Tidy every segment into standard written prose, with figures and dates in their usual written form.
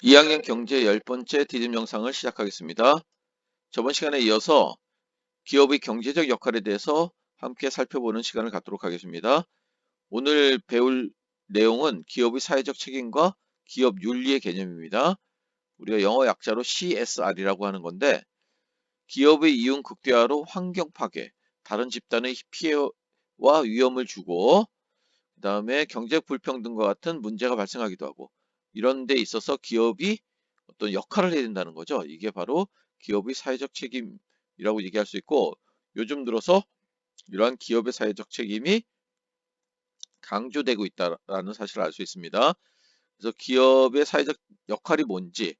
2학년 경제 10번째 디딤 영상을 시작하겠습니다. 저번 시간에 이어서 기업의 경제적 역할에 대해서 함께 살펴보는 시간을 갖도록 하겠습니다. 오늘 배울 내용은 기업의 사회적 책임과 기업 윤리의 개념입니다. 우리가 영어 약자로 CSR이라고 하는 건데, 기업의 이윤 극대화로 환경 파괴, 다른 집단의 피해와 위험을 주고, 그 다음에 경제 불평등과 같은 문제가 발생하기도 하고, 이런 데 있어서 기업이 어떤 역할을 해야 된다는 거죠. 이게 바로 기업의 사회적 책임이라고 얘기할 수 있고, 요즘 들어서 이러한 기업의 사회적 책임이 강조되고 있다는 사실을 알 수 있습니다. 그래서 기업의 사회적 역할이 뭔지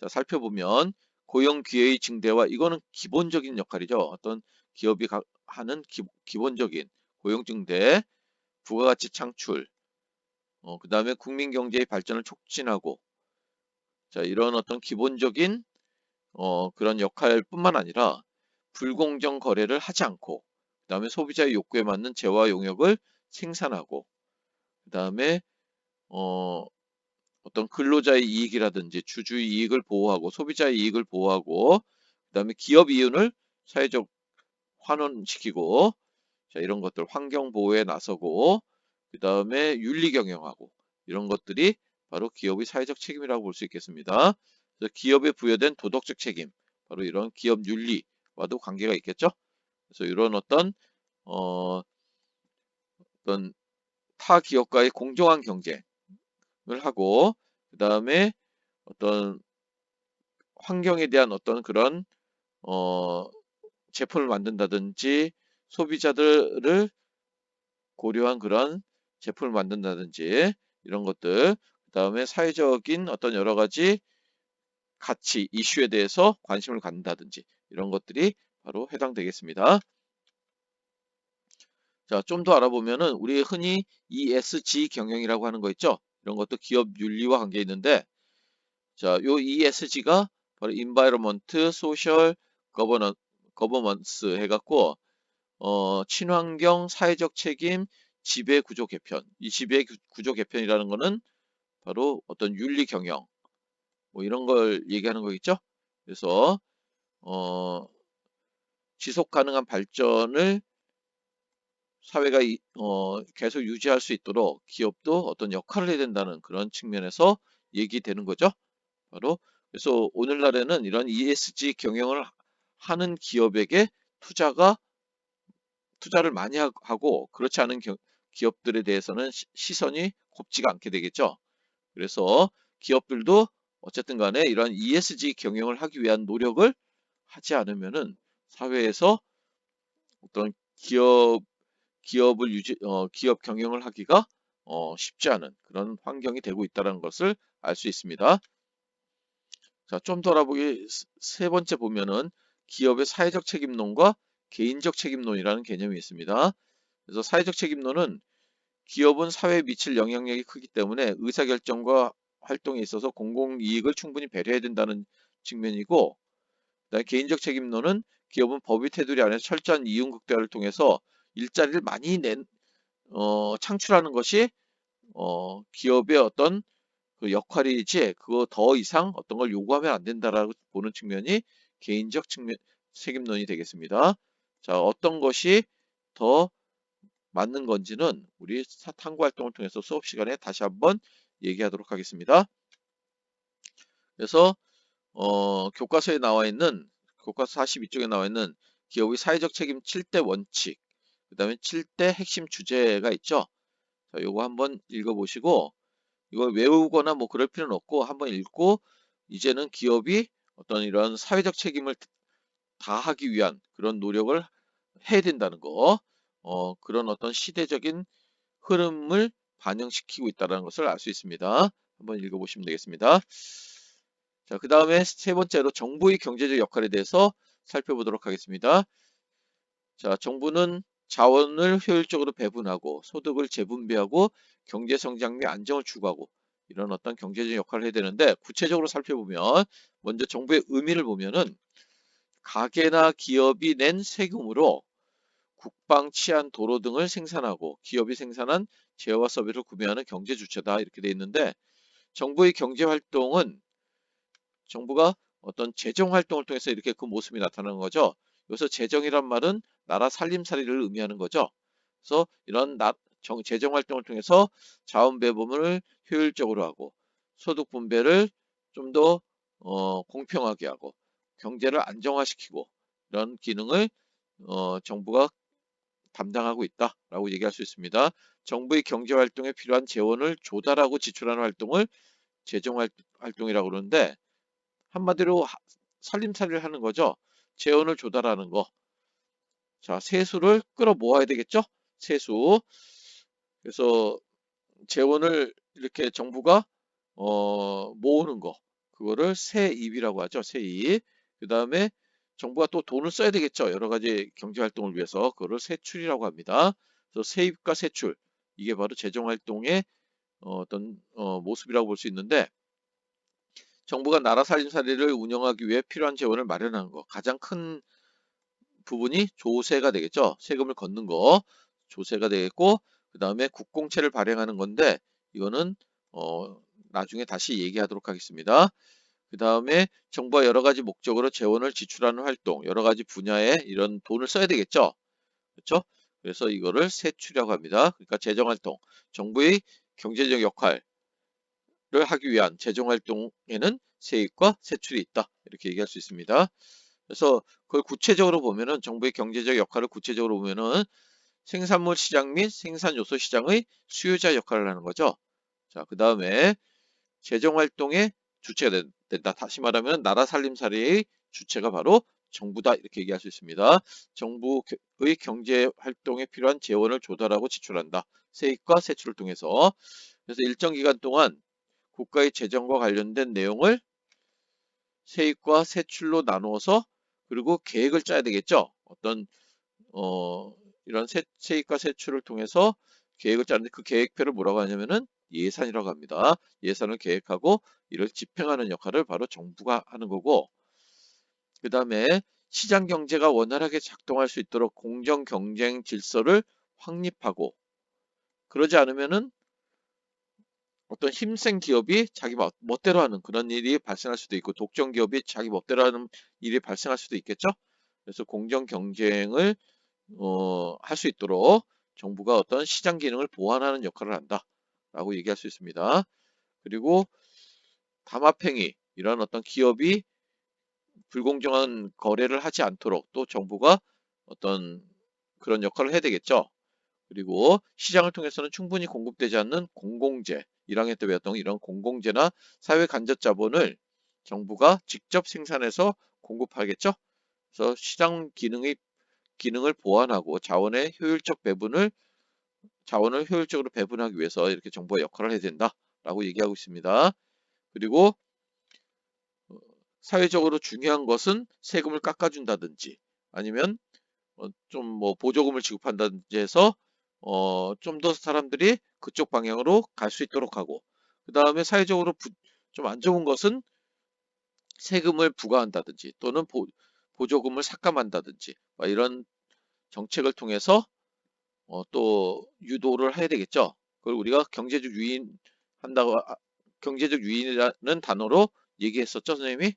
자, 살펴보면, 고용 기회의 증대와, 이거는 기본적인 역할이죠. 어떤 기업이 하는 기본적인 고용 증대, 부가가치 창출, 그 다음에 국민 경제의 발전을 촉진하고, 자, 이런 어떤 기본적인 그런 역할뿐만 아니라 불공정 거래를 하지 않고, 그 다음에 소비자의 욕구에 맞는 재화 용역을 생산하고, 그 다음에 어, 어떤 근로자의 이익이라든지 주주의 이익을 보호하고, 소비자의 이익을 보호하고, 그 다음에 기업 이윤을 사회적 환원시키고, 자, 이런 것들 환경 보호에 나서고, 그 다음에 윤리 경영하고, 이런 것들이 바로 기업의 사회적 책임이라고 볼 수 있겠습니다. 그래서 기업에 부여된 도덕적 책임, 바로 이런 기업 윤리와도 관계가 있겠죠. 그래서 이런 어, 어떤 타 기업과의 공정한 경쟁을 하고, 그 다음에 어떤 환경에 대한 어떤 그런 어, 제품을 만든다든지, 소비자들을 고려한 그런 제품을 만든다든지, 이런 것들, 그 다음에 사회적인 어떤 여러 가지 가치, 이슈에 대해서 관심을 갖는다든지, 이런 것들이 바로 해당되겠습니다. 자, 좀 더 알아보면은 우리 흔히 ESG 경영이라고 하는 거 있죠? 이런 것도 기업 윤리와 관계 있는데, 자, 요 ESG가 바로 Environment, Social, Governance 해갖고, 친환경, 사회적 책임, 지배 구조 개편. 이 지배 구조 개편이라는 거는 바로 어떤 윤리 경영, 뭐 이런 걸 얘기하는 거겠죠? 그래서, 어, 지속 가능한 발전을 사회가 계속 유지할 수 있도록 기업도 어떤 역할을 해야 된다는 그런 측면에서 얘기되는 거죠. 바로. 그래서 오늘날에는 이런 ESG 경영을 하는 기업에게 투자를 많이 하고, 그렇지 않은 기업들에 대해서는 시선이 곱지가 않게 되겠죠. 그래서 기업들도 어쨌든 간에 이러한 ESG 경영을 하기 위한 노력을 하지 않으면은 사회에서 어떤 기업 경영을 하기가 쉽지 않은 그런 환경이 되고 있다는 것을 알 수 있습니다. 자, 좀 더 알아보기 세 번째 보면은 기업의 사회적 책임론과 개인적 책임론이라는 개념이 있습니다. 그래서 사회적 책임론은 기업은 사회에 미칠 영향력이 크기 때문에 의사결정과 활동에 있어서 공공이익을 충분히 배려해야 된다는 측면이고, 그다음에 개인적 책임론은 기업은 법의 테두리 안에서 철저한 이윤 극대화를 통해서 일자리를 많이 창출하는 것이 기업의 어떤 그 역할이지, 그거 더 이상 어떤 걸 요구하면 안 된다라고 보는 측면이 개인적 책임론이 되겠습니다. 자, 어떤 것이 더 맞는 건지는 우리 탐구 활동을 통해서 수업 시간에 다시 한번 얘기하도록 하겠습니다. 그래서 교과서에 나와 있는, 교과서 42쪽에 나와 있는 기업의 사회적 책임 7대 원칙, 그 다음에 7대 핵심 주제가 있죠. 자, 요거 한번 읽어보시고, 이걸 외우거나 뭐 그럴 필요는 없고 한번 읽고, 이제는 기업이 어떤 이런 사회적 책임을 다하기 위한 그런 노력을 해야 된다는 거, 그런 어떤 시대적인 흐름을 반영시키고 있다는 것을 알 수 있습니다. 한번 읽어보시면 되겠습니다. 자, 그 다음에 세 번째로 정부의 경제적 역할에 대해서 살펴보도록 하겠습니다. 자, 정부는 자원을 효율적으로 배분하고 소득을 재분배하고 경제 성장 및 안정을 추구하고, 이런 어떤 경제적 역할을 해야 되는데, 구체적으로 살펴보면 먼저 정부의 의미를 보면은 가게나 기업이 낸 세금으로 국방, 치안, 도로 등을 생산하고 기업이 생산한 재화와 서비스를 구매하는 경제 주체다, 이렇게 돼 있는데, 정부의 경제활동은 정부가 어떤 재정활동을 통해서 이렇게 그 모습이 나타나는 거죠. 여기서 재정이란 말은 나라 살림살이를 의미하는 거죠. 그래서 이런 재정활동을 통해서 자원 배분을 효율적으로 하고 소득 분배를 좀 더 공평하게 하고 경제를 안정화시키고 이런 기능을 정부가 담당하고 있다라고 얘기할 수 있습니다. 정부의 경제활동에 필요한 재원을 조달하고 지출하는 활동을 재정활동이라고 그러는데 한마디로 살림살이를 하는 거죠. 재원을 조달하는 거. 자, 세수를 끌어 모아야 되겠죠? 세수. 그래서 재원을 이렇게 정부가 모으는 거. 그거를 세입이라고 하죠. 세입. 그 다음에 정부가 또 돈을 써야 되겠죠. 여러 가지 경제 활동을 위해서. 그거를 세출이라고 합니다. 그래서 세입과 세출. 이게 바로 재정 활동의 어떤 모습이라고 볼 수 있는데 정부가 나라 살림살이를 운영하기 위해 필요한 재원을 마련하는 거. 가장 큰 부분이 조세가 되겠죠. 세금을 걷는 거. 조세가 되겠고 그 다음에 국공채를 발행하는 건데 이거는 나중에 다시 얘기하도록 하겠습니다. 그 다음에 정부가 여러 가지 목적으로 재원을 지출하는 활동, 여러 가지 분야에 이런 돈을 써야 되겠죠. 그렇죠? 그래서 이거를 세출이라고 합니다. 그러니까 재정활동, 정부의 경제적 역할을 하기 위한 재정활동에는 세입과 세출이 있다. 이렇게 얘기할 수 있습니다. 그래서 그걸 구체적으로 보면은 정부의 경제적 역할을 구체적으로 보면은 생산물 시장 및 생산 요소 시장의 수요자 역할을 하는 거죠. 자, 그 다음에 재정 활동의 주체가 된다. 다시 말하면 나라 살림살이의 주체가 바로 정부다. 이렇게 얘기할 수 있습니다. 정부의 경제 활동에 필요한 재원을 조달하고 지출한다. 세입과 세출을 통해서. 그래서 일정 기간 동안 국가의 재정과 관련된 내용을 세입과 세출로 나누어서 그리고 계획을 짜야 되겠죠. 어떤 어, 이런 세입과 세출을 통해서 계획을 짜는데 그 계획표를 뭐라고 하냐면은 예산이라고 합니다. 예산을 계획하고 이를 집행하는 역할을 바로 정부가 하는 거고 그 다음에 시장 경제가 원활하게 작동할 수 있도록 공정 경쟁 질서를 확립하고 그러지 않으면은 어떤 힘센 기업이 자기 멋대로 하는 그런 일이 발생할 수도 있고 독점 기업이 자기 멋대로 하는 일이 발생할 수도 있겠죠. 그래서 공정 경쟁을 할 수 있도록 정부가 어떤 시장 기능을 보완하는 역할을 한다라고 얘기할 수 있습니다. 그리고 담합행위 이런 어떤 기업이 불공정한 거래를 하지 않도록 또 정부가 어떤 그런 역할을 해야 되겠죠. 그리고 시장을 통해서는 충분히 공급되지 않는 공공재, 1학년 때 배웠던 이런 공공재나 사회 간접 자본을 정부가 직접 생산해서 공급하겠죠. 그래서 시장 기능을 보완하고 자원을 효율적으로 배분하기 위해서 이렇게 정부가 역할을 해야 된다라고 얘기하고 있습니다. 그리고 사회적으로 중요한 것은 세금을 깎아준다든지 아니면 좀 뭐 보조금을 지급한다든지 해서 좀 더 사람들이 그쪽 방향으로 갈 수 있도록 하고 그 다음에 사회적으로 좀 안 좋은 것은 세금을 부과한다든지 또는 보조금을 삭감한다든지 이런 정책을 통해서 또 유도를 해야 되겠죠. 그걸 우리가 경제적 유인이라는 단어로 얘기했었죠, 선생님이?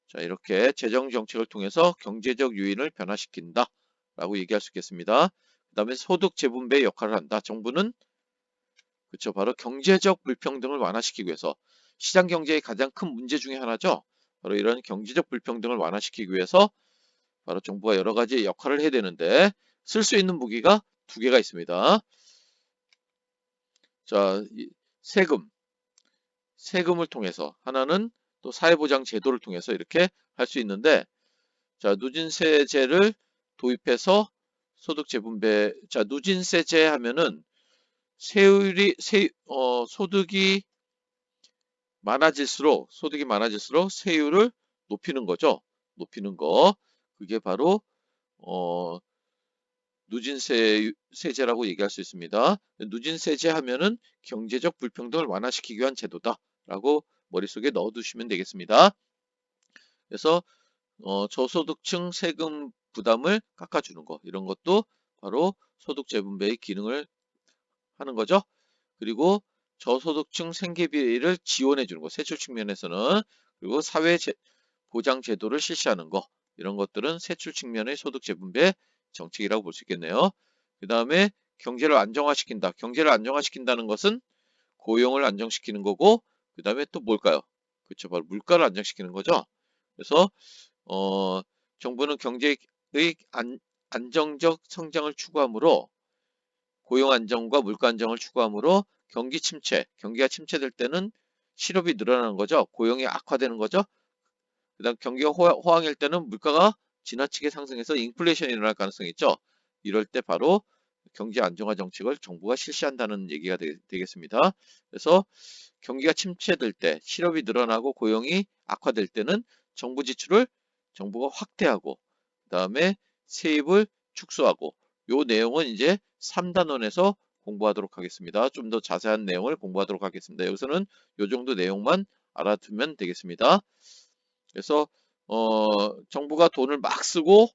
자, 이렇게 재정 정책을 통해서 경제적 유인을 변화시킨다라고 얘기할 수 있겠습니다. 그 다음에 소득 재분배 역할을 한다. 정부는 그렇죠. 바로 경제적 불평등을 완화시키기 위해서 시장 경제의 가장 큰 문제 중에 하나죠. 바로 이런 경제적 불평등을 완화시키기 위해서 바로 정부가 여러 가지 역할을 해야 되는데 쓸 수 있는 무기가 두 개가 있습니다. 자, 세금을 통해서 하나는 또 사회보장 제도를 통해서 이렇게 할 수 있는데 자, 누진세제를 도입해서 소득 재분배 자, 누진세제 하면은 소득이 많아질수록 세율을 높이는 거죠. 높이는 거. 그게 바로 어, 누진세제라고 얘기할 수 있습니다. 누진세제 하면은 경제적 불평등을 완화시키기 위한 제도다라고 머릿속에 넣어두시면 되겠습니다. 그래서 저소득층 세금 부담을 깎아주는 거 이런 것도 바로 소득 재분배의 기능을 하는 거죠. 그리고 저소득층 생계비를 지원해 주는 거, 세출 측면에서는. 그리고 보장 제도를 실시하는 거, 이런 것들은 세출 측면의 소득 재분배 정책이라고 볼 수 있겠네요. 그 다음에 경제를 안정화시킨다. 경제를 안정화시킨다는 것은 고용을 안정시키는 거고, 그 다음에 또 뭘까요? 그렇죠. 바로 물가를 안정시키는 거죠. 그래서 어, 정부는 경제의 안정적 성장을 추구하므로, 고용 안정과 물가 안정을 추구하므로 경기가 침체될 때는 실업이 늘어나는 거죠. 고용이 악화되는 거죠. 그다음 경기가 호황일 때는 물가가 지나치게 상승해서 인플레이션이 일어날 가능성이 있죠. 이럴 때 바로 경제 안정화 정책을 정부가 실시한다는 얘기가 되겠습니다. 그래서 경기가 침체될 때, 실업이 늘어나고 고용이 악화될 때는 정부 지출을 정부가 확대하고, 그다음에 세입을 축소하고, 요 내용은 이제 3단원에서 공부하도록 하겠습니다. 좀 더 자세한 내용을 공부하도록 하겠습니다. 여기서는 요 정도 내용만 알아두면 되겠습니다. 그래서 정부가 돈을 막 쓰고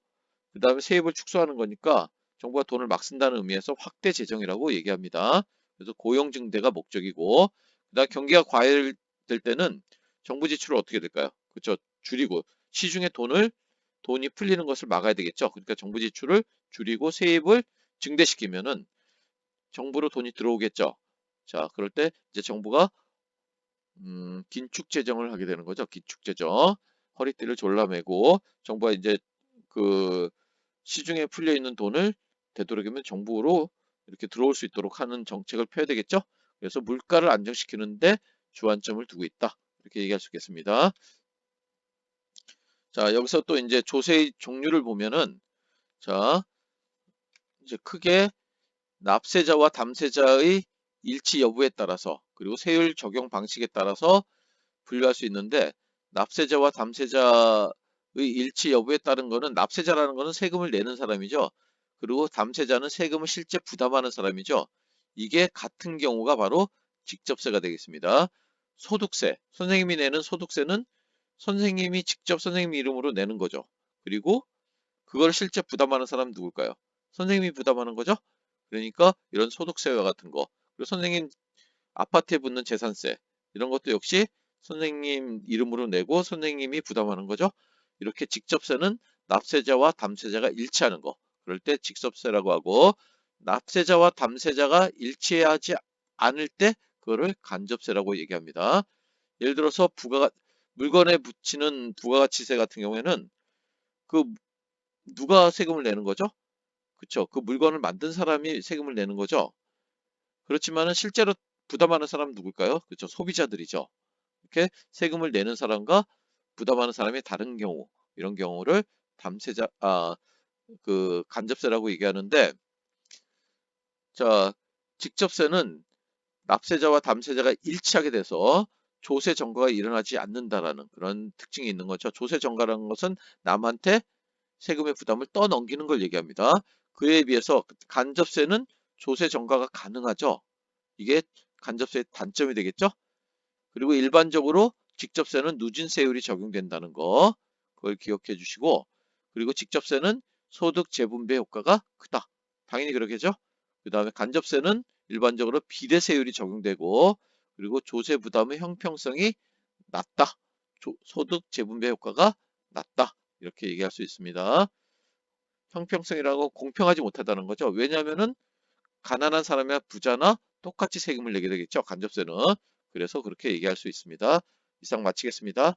그 다음에 세입을 축소하는 거니까, 정부가 돈을 막 쓴다는 의미에서 확대 재정이라고 얘기합니다. 그래서 고용 증대가 목적이고, 그다음 경기가 과열될 때는 정부 지출을 어떻게 될까요? 그렇죠. 줄이고, 시중에 돈이 풀리는 것을 막아야 되겠죠. 그러니까 정부 지출을 줄이고 세입을 증대시키면은 정부로 돈이 들어오겠죠. 자, 그럴 때 이제 정부가 긴축 재정을 하게 되는 거죠. 긴축 재정. 허리띠를 졸라매고 정부가 이제 그 시중에 풀려 있는 돈을 되도록이면 정부로 이렇게 들어올 수 있도록 하는 정책을 펴야 되겠죠. 그래서 물가를 안정시키는데 주안점을 두고 있다. 이렇게 얘기할 수 있겠습니다. 자, 여기서 또 이제 조세의 종류를 보면은, 자, 이제 크게 납세자와 담세자의 일치 여부에 따라서, 그리고 세율 적용 방식에 따라서 분류할 수 있는데, 납세자와 담세자의 일치 여부에 따른 거는, 납세자라는 거는 세금을 내는 사람이죠. 그리고 담세자는 세금을 실제 부담하는 사람이죠. 이게 같은 경우가 바로 직접세가 되겠습니다. 소득세, 선생님이 내는 소득세는 선생님이 직접 선생님 이름으로 내는 거죠. 그리고 그걸 실제 부담하는 사람은 누굴까요? 선생님이 부담하는 거죠. 그러니까 이런 소득세와 같은 거, 그리고 선생님 아파트에 붙는 재산세, 이런 것도 역시 선생님 이름으로 내고 선생님이 부담하는 거죠. 이렇게 직접세는 납세자와 담세자가 일치하는 거, 그럴 때 직접세라고 하고, 납세자와 담세자가 일치하지 않을 때 그거를 간접세라고 얘기합니다. 예를 들어서 물건에 붙이는 부가가치세 같은 경우에는 그 누가 세금을 내는 거죠? 그쵸? 그 물건을 만든 사람이 세금을 내는 거죠. 그렇지만은 실제로 부담하는 사람은 누굴까요? 그쵸? 소비자들이죠. 이렇게 세금을 내는 사람과 부담하는 사람이 다른 경우, 이런 경우를 간접세라고 얘기하는데, 자, 직접세는 납세자와 담세자가 일치하게 돼서 조세 전가가 일어나지 않는다라는 그런 특징이 있는 거죠. 조세 전가라는 것은 남한테 세금의 부담을 떠넘기는 걸 얘기합니다. 그에 비해서 간접세는 조세 전가가 가능하죠. 이게 간접세의 단점이 되겠죠. 그리고 일반적으로 직접세는 누진세율이 적용된다는 거, 그걸 기억해 주시고, 그리고 직접세는 소득 재분배 효과가 크다. 당연히 그러겠죠. 그 다음에 간접세는 일반적으로 비례세율이 적용되고, 그리고 조세 부담의 형평성이 낮다. 소득 재분배 효과가 낮다. 이렇게 얘기할 수 있습니다. 형평성이라고 공평하지 못하다는 거죠. 왜냐하면은 가난한 사람이나 부자나 똑같이 세금을 내게 되겠죠. 간접세는. 그래서 그렇게 얘기할 수 있습니다. 이상 마치겠습니다.